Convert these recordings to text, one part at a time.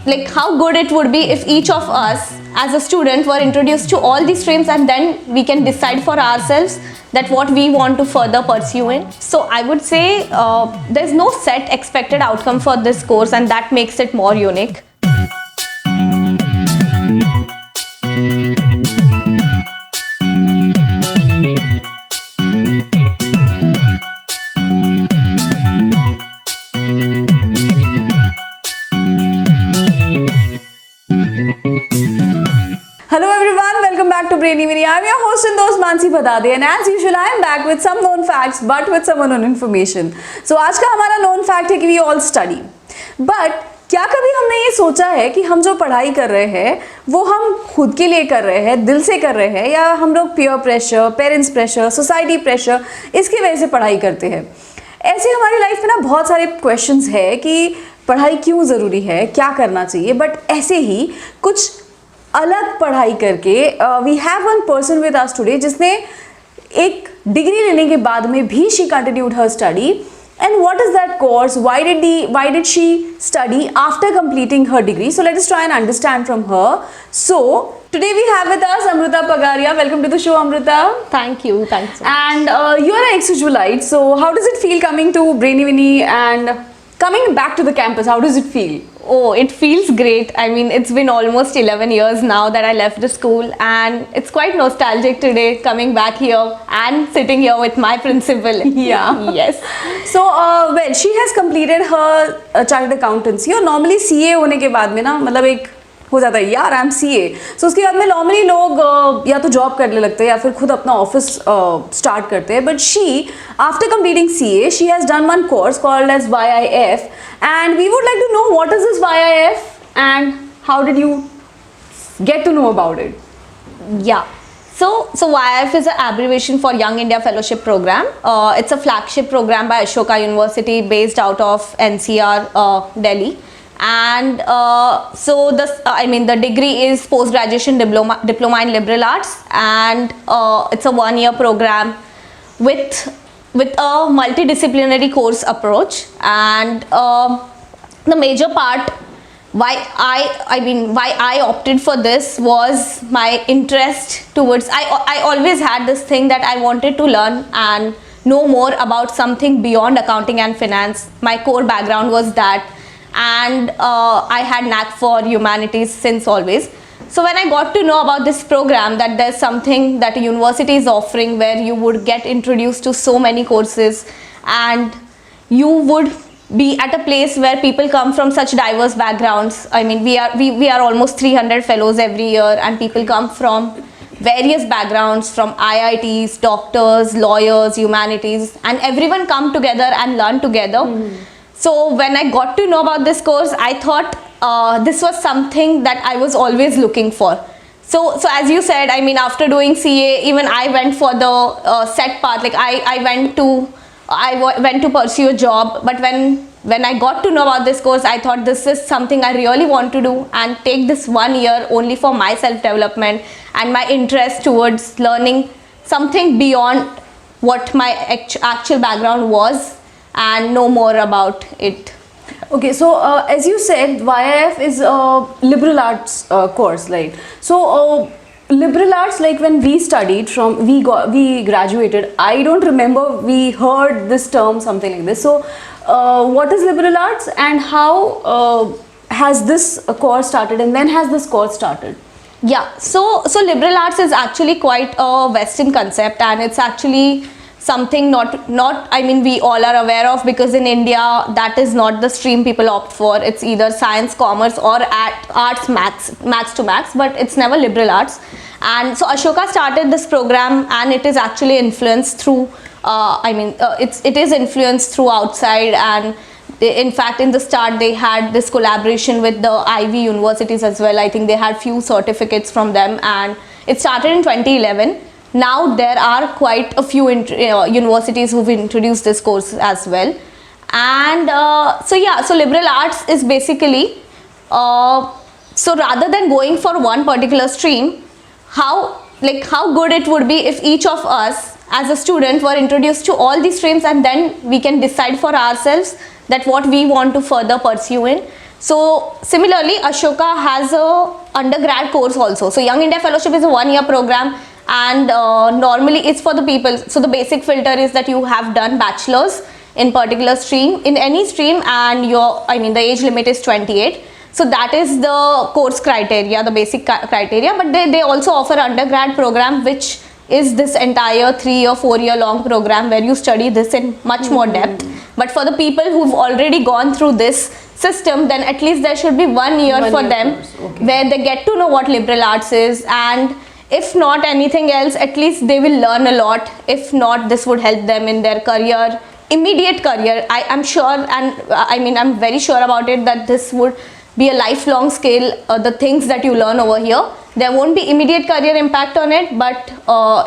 like how good it would be if each of us as a student were introduced to all these streams, and then we can decide for ourselves that what we want to further pursue in. So I would say there's no set expected outcome for this course, and that makes it more unique. Hello everyone, welcome back to Brainy Mini. I'm your host and host Mansi Badade, and as usual I am back with some known facts but with some unknown information. So आज का हमारा known fact है कि we all study. But क्या कभी हमने ये सोचा है कि हम जो पढ़ाई कर रहे हैं वो हम खुद के लिए कर रहे हैं, दिल से कर रहे हैं, या हम लोग peer pressure, parents pressure, society pressure इसकी वजह से पढ़ाई करते हैं? ऐसे हमारी लाइफ में ना बहुत सारे क्वेश्चंस है कि पढ़ाई क्यों ज़रूरी है, क्या करना चाहिए. बट ऐसे ही कुछ अलग पढ़ाई करके we have one person with us today जिसने एक डिग्री लेने के बाद में भी she continued her study. And what is that course, why did she study after completing her degree? So let us try and understand from her. So today we have with us Amruta Pagaria. Welcome to the show, Amruta. Thanks. And you are an ex-Usualite, so how does it feel coming to Brainy Mini and coming back to the campus? How does it feel? Oh, it feels great. I mean, it's been almost 11 years now that I left the school, and it's quite nostalgic today coming back here and sitting here with my principal. Yeah. Yes. So, well, she has completed her chartered accountancy. और normally CA होने के बाद में ना मतलब एक हो जाता है यार आई एम CA. सो उसके बाद में नॉर्मली लोग या तो जॉब करने लगते हैं या फिर खुद अपना ऑफिस स्टार्ट करते हैं. But she after completing CA she has done one course called as YIF, and we would like to know what is this YIF and how did you get to know about it? Yeah. So YIF is an abbreviation for Young India Fellowship Program. It's a flagship program by Ashoka University based out of NCR, Delhi. And so the degree is post-graduation diploma in liberal arts, and it's a one-year program with a multidisciplinary course approach. And the major part why I opted for this was my interest towards, I always had this thing that I wanted to learn and know more about something beyond accounting and finance. My core background was that, and I had knack for humanities since always. So when I got to know about this program, that there's something that a university is offering where you would get introduced to so many courses, and you would be at a place where people come from such diverse backgrounds. I mean, we are almost 300 fellows every year, and people come from various backgrounds, from IITs, doctors, lawyers, humanities, and everyone come together and learn together. So when I got to know about this course, I thought this was something that I was always looking for. So as you said, I mean, after doing CA, even I went for the set path. Like I went to pursue a job. But when I got to know about this course, I thought this is something I really want to do, and take this 1 year only for my self-development and my interest towards learning something beyond what my actual background was, and know more about it. Okay, so as you said, YIF is a liberal arts course, right? So liberal arts, like when we studied we graduated, I don't remember we heard this term, something like this. So what is liberal arts, and how has this course started, and when has this course started? Yeah, so liberal arts is actually quite a Western concept, and it's actually something not I mean, we all are aware of, because in India that is not the stream people opt for. It's either science, commerce, or arts, maths to maths, but it's never liberal arts. And so Ashoka started this program, and it is actually influenced through it is influenced through outside. And in fact, in the start they had this collaboration with the Ivy universities as well. I think they had few certificates from them, and it started in 2011. Now there are quite a few universities who've introduced this course as well. And so liberal arts is basically so rather than going for one particular stream, how good it would be if each of us as a student were introduced to all these streams, and then we can decide for ourselves that what we want to further pursue in. So similarly, Ashoka has a undergrad course also. So Young India Fellowship is a 1-year program, and normally it's for the people. So the basic filter is that you have done bachelor's in particular stream, in any stream, and the age limit is 28. So that is the course criteria, the basic criteria. But they also offer undergrad program, which is this entire 3 or 4 year long program where you study this in much more depth. But for the people who've already gone through this system, then at least there should be 1 year for them where they get to know what liberal arts is, and if not anything else, at least they will learn a lot. If not, this would help them in their career, immediate career. I'm sure, and I'm very sure about it, that this would be a lifelong skill. The things that you learn over here, there won't be immediate career impact on it, but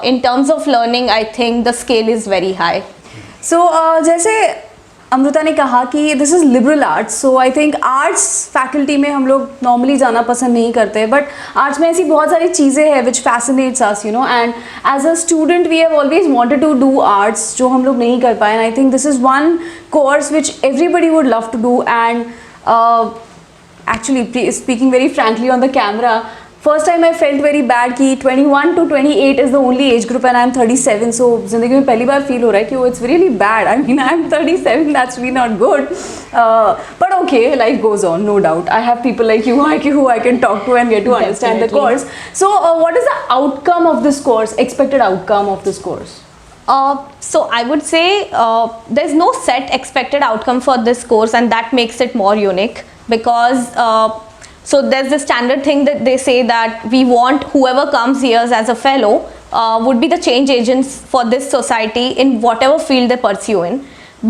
in terms of learning, I think the scale is very high. So जैसे अमृता ने कहा कि this is liberal arts, so I think arts faculty में हम लोग normally जाना पसंद नहीं करते, बट आर्ट्स में ऐसी बहुत सारी चीज़ें हैं which fascinates us, you know, and as a student we have always wanted to do arts, जो हम लोग नहीं कर पाए. And I think this is one course which everybody would love to do. And actually, speaking very frankly on the camera, first time I felt very bad कि 21 to 28 is the only age group and I'm 37. So ज़िंदगी में पहली बार feel हो रहा है कि it's really bad. I mean, I'm 37, that's really not good. But okay, life goes on, no doubt. I have people like you who I can talk to and get to understand the course. So what is the outcome of this course, expected outcome of this course? So I would say there's no set expected outcome for this course, and that makes it more unique, because so there's the standard thing that they say that we want whoever comes here as a fellow would be the change agents for this society in whatever field they pursue in.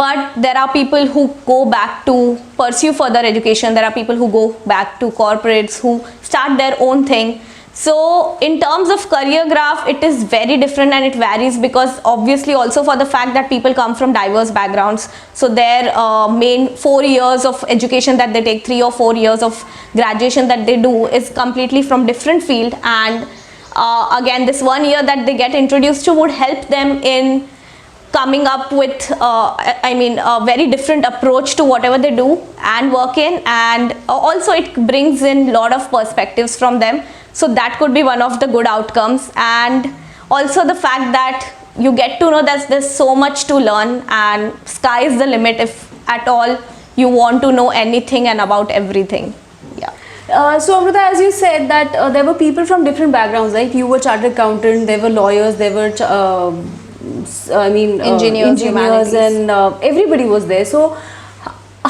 But there are people who go back to pursue further education. There are people who go back to corporates, who start their own thing. So in terms of career graph, it is very different and it varies, because obviously also for the fact that people come from diverse backgrounds. So their main 4 years of education that they take, 3 or 4 years of graduation that they do, is completely from different field. And again, this 1 year that they get introduced to would help them in coming up with a very different approach to whatever they do and work in. And also it brings in a lot of perspectives from them. So that could be one of the good outcomes. And also the fact that you get to know that there's so much to learn, and sky is the limit if at all you want to know anything and about everything. Yeah. So Amrita, as you said that there were people from different backgrounds, right? You were chartered accountant, there were lawyers, there were engineers, and everybody was there. So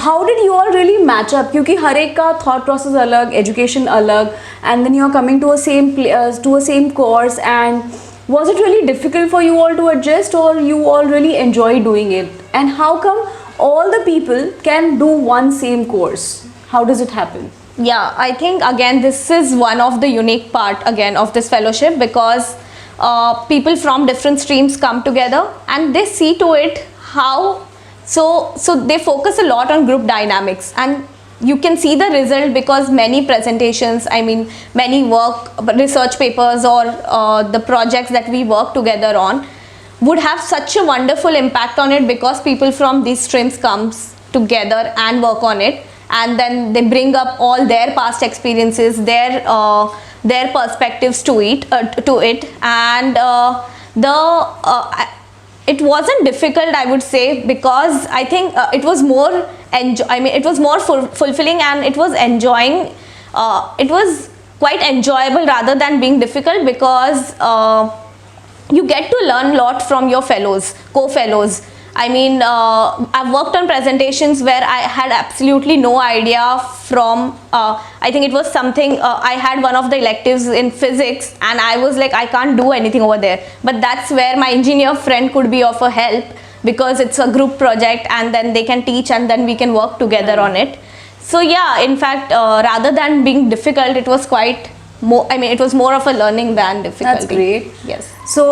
how did you all really match up? क्योंकि हर एक का thought process अलग, education अलग, and then you are coming to a same course. And was it really difficult for you all to adjust, or you all really enjoy doing it? And how come all the people can do one same course? How does it happen? Yeah, I think again this is one of the unique part again of this fellowship, because people from different streams come together and they see to it how. So they focus a lot on group dynamics, and you can see the result, because many presentations, many research papers or the projects that we work together on would have such a wonderful impact on it, because people from these streams comes together and work on it, and then they bring up all their past experiences, their perspectives to it, and it wasn't difficult, I would say, because I think it was more it was more fulfilling, and it was it was quite enjoyable rather than being difficult, because you get to learn a lot from your co-fellows. I've worked on presentations where I had absolutely no idea from, I think it was something, I had one of the electives in physics, and I was like, I can't do anything over there. But that's where my engineer friend could be of a help, because it's a group project, and then they can teach, and then we can work together on it. So yeah, in fact, rather than being difficult, it was it was more of a learning than difficulty. That's great. Yes. So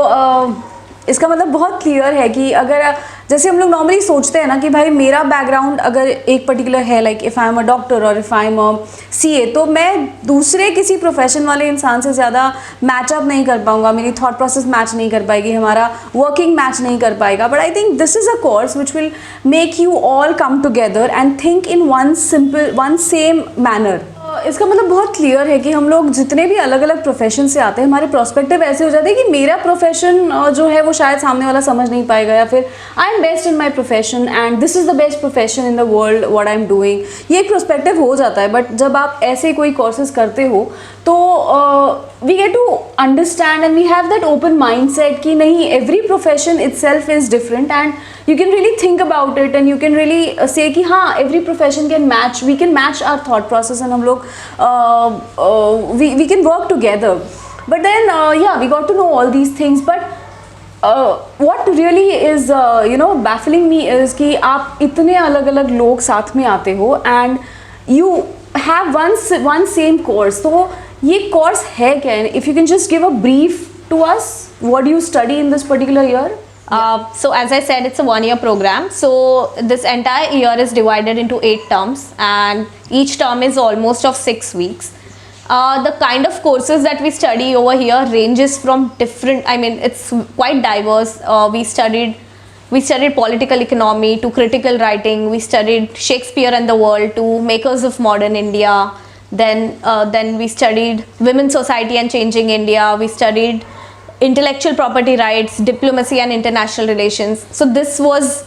इसका मतलब बहुत clear है कि अगर जैसे हम लोग normally सोचते हैं ना कि भाई मेरा बैकग्राउंड अगर एक पर्टिकुलर है, like if I am a doctor और if I am a CA, तो मैं दूसरे किसी प्रोफेशन वाले इंसान से ज़्यादा मैचअप नहीं कर पाऊंगा, मेरी थॉट प्रोसेस मैच नहीं कर पाएगी, हमारा वर्किंग मैच नहीं कर पाएगा. But I think this is a course which will make you all come together and think in one same manner. इसका मतलब बहुत क्लियर है कि हम लोग जितने भी अलग अलग प्रोफेशन से आते हैं, हमारे प्रोस्पेक्टिव ऐसे हो जाते हैं कि मेरा प्रोफेशन जो है वो शायद सामने वाला समझ नहीं पाएगा, या फिर I am best in my profession and this is the best profession in the world what I am doing. ये एक प्रोस्पेक्टिव हो जाता है. बट जब आप ऐसे कोई कोर्सेज करते हो तो we get to understand and we have that open mind set कि नहीं, every profession itself is different and you can really think about it and you can really say कि हाँ, every profession can match, we can match our thought process and हम लोग we can work together. But then yeah, we got to know all these things. But what really is baffling me is कि आप इतने अलग अलग लोग साथ में आते हो and you have one same course. तो ये course है क्या? If you can just give a brief to us, what do you study in this particular year? So as I said, it's a 1-year program. So this entire year is divided into 8 terms and each term is almost of 6 weeks. The kind of courses that we study over here ranges from different, I mean, it's quite diverse. We studied political economy to critical writing. We studied Shakespeare and the world to makers of modern India. Then we studied women's society and changing India. We studied intellectual property rights, diplomacy and international relations. So this was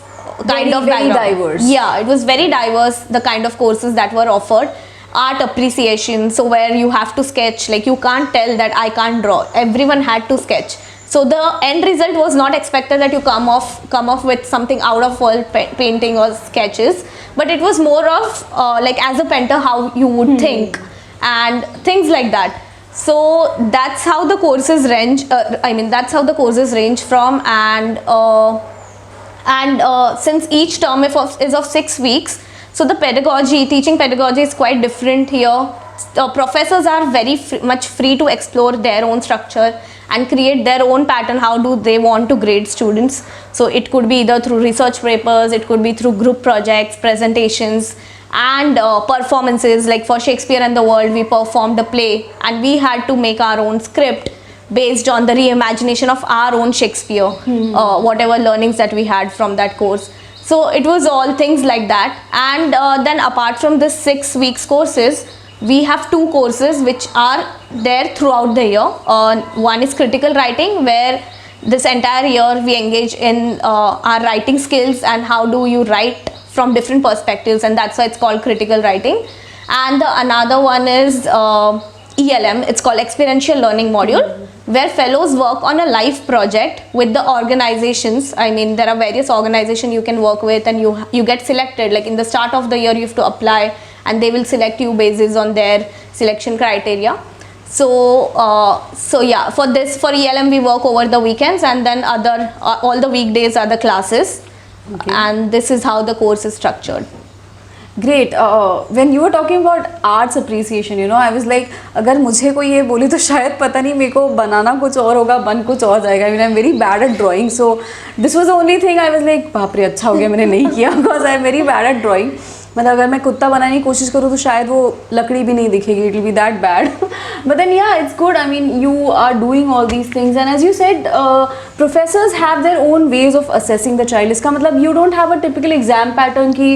kind of very background. diverse. Yeah, it was very diverse, the kind of courses that were offered. Art appreciation, so where you have to sketch, like you can't tell that I can't draw. Everyone had to sketch. So the end result was not expected that you come off with something out of world painting or sketches, but it was more of like as a painter how you would think and things like that. So that's how the courses range. That's how the courses range from, and since each term is of 6 weeks, so the teaching pedagogy is quite different here. Professors are very much free to explore their own structure and create their own pattern. How do they want to grade students? So it could be either through research papers, it could be through group projects, presentations, and performances. Like for Shakespeare and the World, we performed a play and we had to make our own script based on the reimagination of our own Shakespeare, whatever learnings that we had from that course. So it was all things like that. And then apart from this 6 weeks courses, we have 2 courses which are there throughout the year. One is critical writing, where this entire year we engage in our writing skills and how do you write from different perspectives, and that's why it's called critical writing. And the another one is ELM, it's called experiential learning module, where fellows work on a live project with the organizations. I mean, there are various organizations you can work with and you get selected. Like in the start of the year you have to apply and they will select you based on their selection criteria. So yeah, for ELM we work over the weekends, and then all the weekdays are the classes. Okay. And this is how the course is structured. Great. When you were talking about arts appreciation, I was like, अगर मुझे कोई ये बोले तो शायद पता नहीं मेरे को बनाना कुछ और होगा, बन कुछ और जाएगा. I mean, I'm very bad at drawing, so this was the only thing I was like, बाप रे अच्छा हो गया मैंने नहीं किया, because I'm very bad at drawing. मतलब अगर मैं कुत्ता बनाने की कोशिश करूँ तो शायद वो लकड़ी भी नहीं दिखेगी, it will be that bad. But then yeah, it's good. I mean, you are doing all these things, and as you said, professors have their own ways of assessing the child. इसका मतलब you don't have a typical exam pattern कि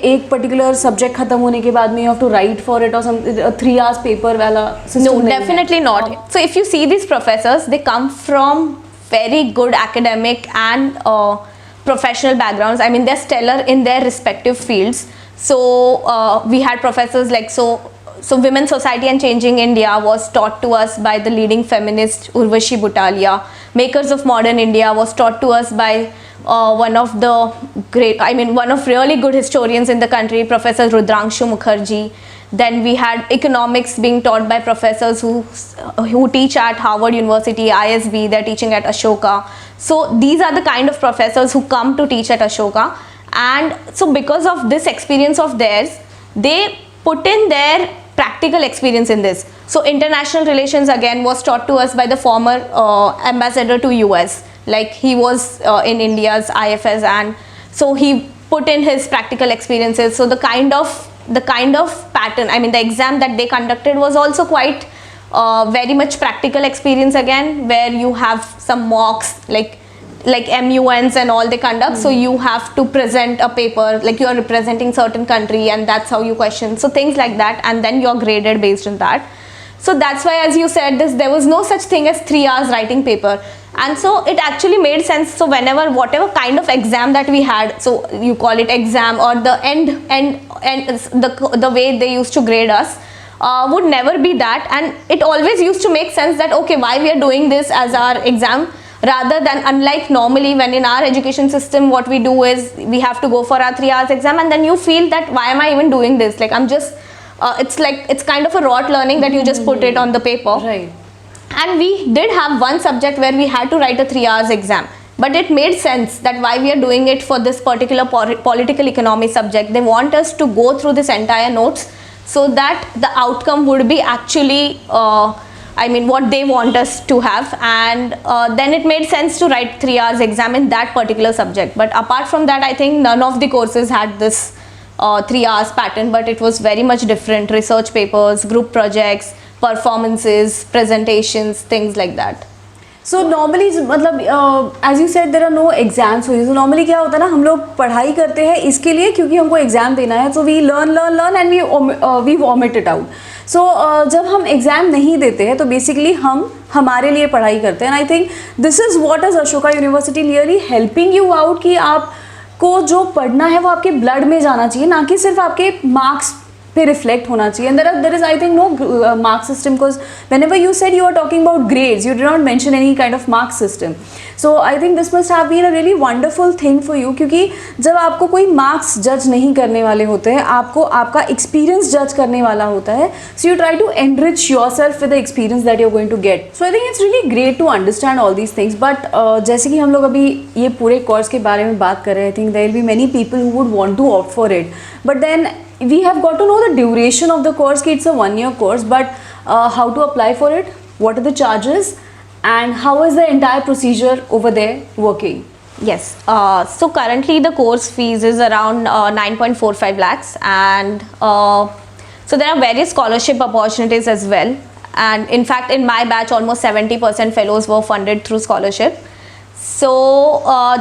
एक particular subject खत्म होने के बाद में you have to write for it or some 3 hours paper वाला system. No, definitely not. So if you see these professors, they come from very good academic and professional backgrounds. I mean, they're stellar in their respective fields. So we had professors like so Women's Society and Changing India was taught to us by the leading feminist Urvashi Butalia. Makers of Modern India was taught to us by one of really good historians in the country, Professor Rudrangshu Mukherjee. Then we had economics being taught by professors who teach at Harvard University, ISB, they're teaching at Ashoka. So these are the kind of professors who come to teach at Ashoka. And so because of this experience of theirs, they put in their practical experience in this. So international relations again was taught to us by the former ambassador to US. like he was in India's IFS, and so he put in his practical experiences. So the kind of pattern, I mean the exam that they conducted was also quite very much practical experience again, where you have some mocks like MUNs and all they conduct. So you have to present a paper, like you are representing certain country, and that's how you question. So things like that, and then you're graded based on that. So that's why, as you said, there was no such thing as 3 hours writing paper, and so it actually made sense. So whatever kind of exam that we had, so you call it exam, or the the way they used to grade us would never be that, and it always used to make sense that okay, why we are doing this as our exam, rather than, unlike normally when in our education system what we do is we have to go for our 3 hours exam, and then you feel that why am I even doing this, like I'm just it's kind of a rote learning that you just put it on the paper. Right. And we did have one subject where we had to write a 3 hours exam, but it made sense that why we are doing it for this particular political economy subject. They want us to go through this entire notes so that the outcome would be actually I mean what they want us to have, and then it made sense to write 3 hours exam in that particular subject. But apart from that, I think none of the courses had this 3 hours pattern, but it was very much different. Research papers, group projects, performances, presentations, things like that. So normally मतलब as you said there are no exams हुई. So normally क्या होता है ना, हम लोग पढ़ाई करते हैं इसके लिए क्योंकि हमको एग्जाम देना है. So we learn and we vomit it out. सो जब हम एग्जाम नहीं देते हैं तो बेसिकली हम हमारे लिए पढ़ाई करते हैं. And I think this is what is Ashoka university really helping you out कि आपको जो पढ़ना है वो आपके ब्लड में जाना चाहिए, ना कि सिर्फ आपके मार्क्स पे रिफ्लेक्ट होना चाहिए. And there is I think no mark system, because whenever you said you are talking about grades you did not mention any kind of mark system. So I think this must have been a really wonderful thing for you, क्योंकि जब आपको कोई marks जज नहीं करने वाले होते हैं, आपको आपका एक्सपीरियंस जज करने वाला होता है. So you try to enrich yourself with the experience that you are going to get. So I think it's really great to understand all these things. But जैसे कि हम लोग अभी ये पूरे कोर्स के बारे में बात कर रहे हैं, I think there will be many people who would want to opt for it, but then we have got to know the duration of the course. It's a 1-year course, but how to apply for it, what are the charges, and how is the entire procedure over there working? Yes, so currently the course fees is around 9.45 lakhs, and so there are various scholarship opportunities as well, and in fact in my batch almost 70% fellows were funded through scholarship. So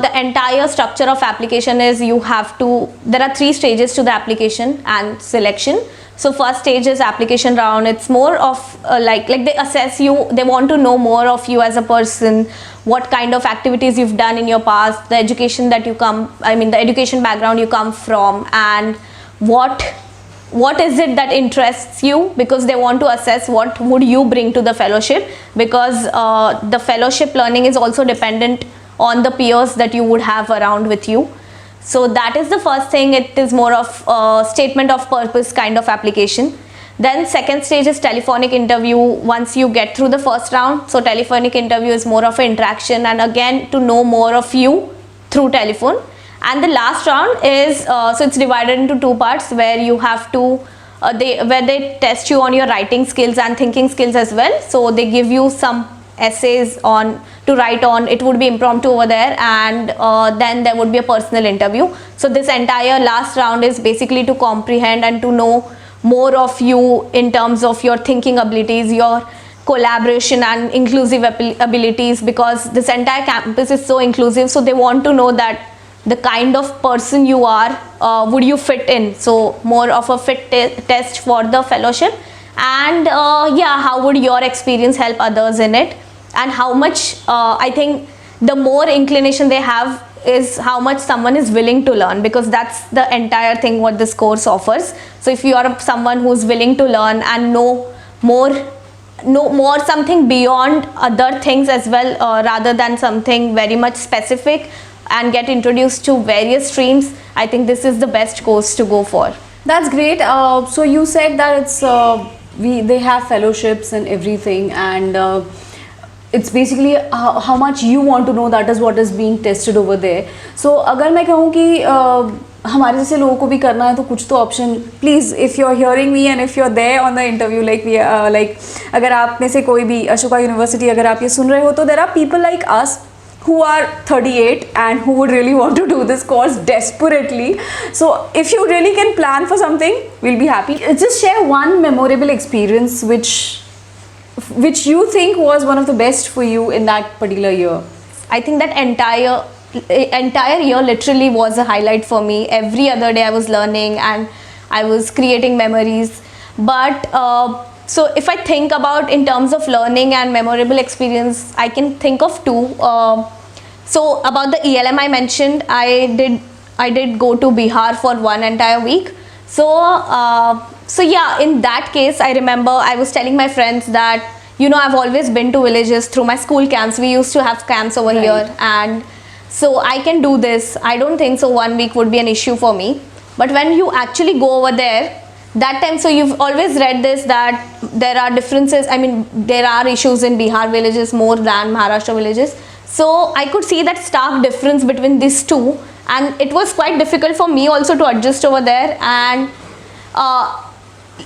the entire structure of application is there are 3 stages to the application and selection. So first stage is application round. It's more of like they assess you, they want to know more of you as a person, what kind of activities you've done in your past, the education that the education background you come from, and what is it that interests you, because they want to assess what would you bring to the fellowship, because the fellowship learning is also dependent on the peers that you would have around with you. So that is the first thing. It is more of a statement of purpose kind of application. Then second stage is telephonic interview once you get through the first round. So telephonic interview is more of an interaction, and again to know more of you through telephone. And the last round is so it's divided into 2 parts, where you have to where they test you on your writing skills and thinking skills as well. So they give you some essays to write on. It would be impromptu over there, and then there would be a personal interview. So this entire last round is basically to comprehend and to know more of you in terms of your thinking abilities, your collaboration and inclusive abilities, because this entire campus is so inclusive. So they want to know that the kind of person you are, would you fit in. So more of a fit test for the fellowship, and how would your experience help others in it, and how much I think the more inclination they have is how much someone is willing to learn, because that's the entire thing what this course offers. So if you are someone who's willing to learn and know more something beyond other things as well, rather than something very much specific, and get introduced to various streams, I think this is the best course to go for. That's great. So you said that it's they have fellowships and everything, and it's basically how much you want to know, that is what is being tested over there. So अगर मैं कहूँ कि हमारे जैसे लोगों को भी करना है तो कुछ तो option, please if you are hearing me and if you are there on the interview, like अगर आप में से कोई भी अशोका यूनिवर्सिटी अगर आप ये सुन रहे हो, तो there are people like us who are 38 and who would really want to do this course desperately. So if you really can plan for something, we'll be happy. Just share one memorable experience which you think was one of the best for you in that particular year. I think that entire year literally was a highlight for me. Every other day I was learning and I was creating memories. But so if I think about in terms of learning and memorable experience, I can think of two. So about the ELM I mentioned, I did go to Bihar for one entire week. So yeah, in that case, I remember I was telling my friends that, you know, I've always been to villages through my school camps. We used to have camps over here, and so I can do this. I don't think so 1 week would be an issue for me. But when you actually go over there, that time, so you've always read this, that there are differences. I mean, there are issues in Bihar villages more than Maharashtra villages. So I could see that stark difference between these two, and it was quite difficult for me also to adjust over there. And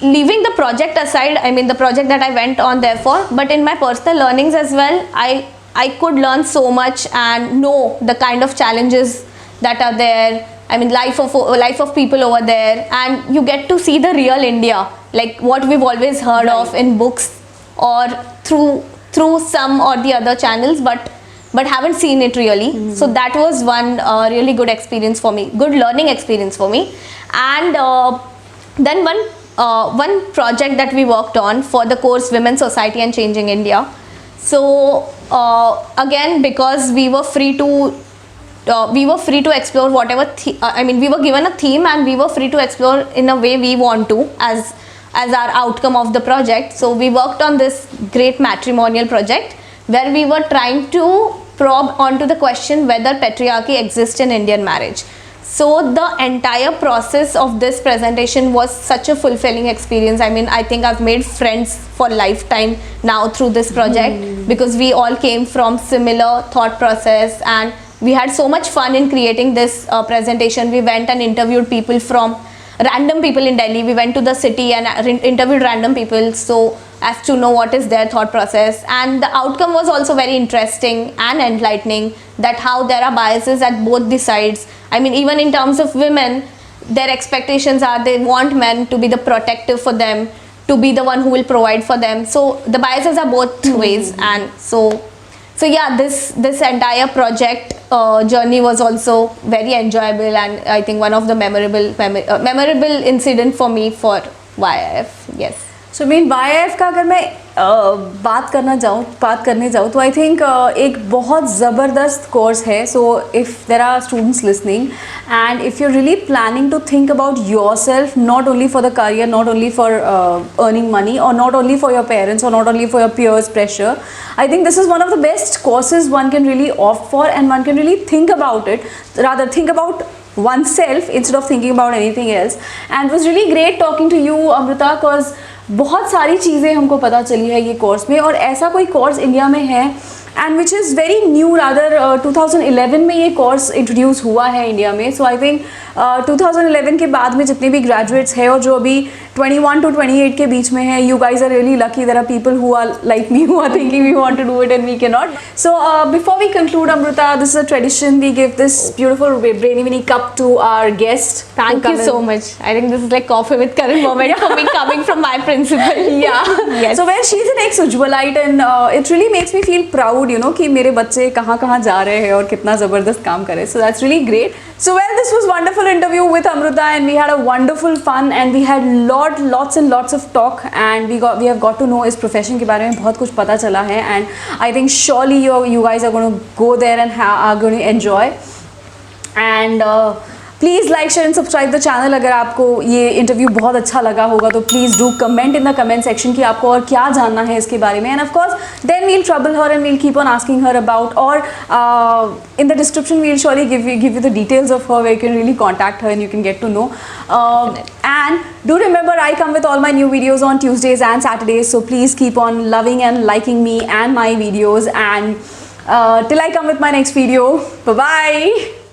leaving the project aside, I mean the project that I went on there for, but in my personal learnings as well, I could learn so much and know the kind of challenges that are there. I mean, life of people over there, and you get to see the real India, like what we've always heard of in books or through some or the other channels, but haven't seen it really. So that was one really good experience for me, good learning experience for me. And then one project that we worked on for the course Women's Society and Changing India. So again, because we were free to explore whatever I mean, we were given a theme and we were free to explore in a way we want to as our outcome of the project. So we worked on this great matrimonial project where we were trying to probe onto the question whether patriarchy exists in Indian marriage. So the entire process of this presentation was such a fulfilling experience. I mean, I think I've made friends for lifetime now through this project because we all came from similar thought process, and we had so much fun in creating this presentation. We went and interviewed random people in Delhi. We went to the city and interviewed random people so as to know what is their thought process, and the outcome was also very interesting and enlightening, that how there are biases at both the sides. I mean, even in terms of women, their expectations are they want men to be the protective for them, to be the one who will provide for them. So the biases are both ways, and so yeah, this entire project journey was also very enjoyable, and I think one of the memorable incident for me for YIF. Yes. So main YIF का अगर मैं बात करने जाऊँ तो I think एक बहुत ज़बरदस्त कोर्स है. So if there are students listening and if you really planning to think about yourself, not only for the career, not only for earning money, or not only for your parents, or not only for your peers pressure, I think this is one of the best courses one can really opt for, and one can really think about it, rather think about oneself instead of thinking about anything else. And it was really great talking to you, Amrita, because बहुत सारी चीज़ें हमको पता चली है ये course में, और ऐसा कोई कोर्स इंडिया में है and which is very new. Rather 2011 में ये कोर्स इंट्रोड्यूस हुआ है इंडिया में. सो आई थिंक 2011 के बाद में जितने भी ग्रेजुएट्स हैं और जो अभी 21 to 28 के बीच में है, you guys are really lucky. There are people who are like me who are thinking we want to do it and we cannot. So before we conclude, Amrita, this is a tradition. We give this beautiful Brainy Winnie cup to our guest. Thank you so much. I think this is like coffee with Karan moment for me, coming from my principal. Yeah. Yes. So when she's an ex-Ujwalite, and it really makes me feel proud, you know, कि मेरे बच्चे कहाँ जा रहे हैं और कितना ज़बरदस्त काम कर रहे हैं. So that's really great. So well, this was wonderful interview with Amrita, and we had a wonderful fun, and we had lots and lots of talk, and we have got to know इस profession के बारे में बहुत कुछ पता चला है, and I think surely you guys are going to go there and are going to enjoy. And please like share and subscribe the channel. अगर आपको ये इंटरव्यू बहुत अच्छा लगा होगा तो please do comment in the comment section कि आपको और क्या जानना है इसके बारे में. And of course then we'll trouble her and we'll keep on asking her about, और in the description we'll surely give you the details of her, where you can really contact her and you can get to know. And do remember, I come with all my new videos on Tuesdays and Saturdays, so please keep on loving and liking me and my videos. And till I come with my next video, bye bye.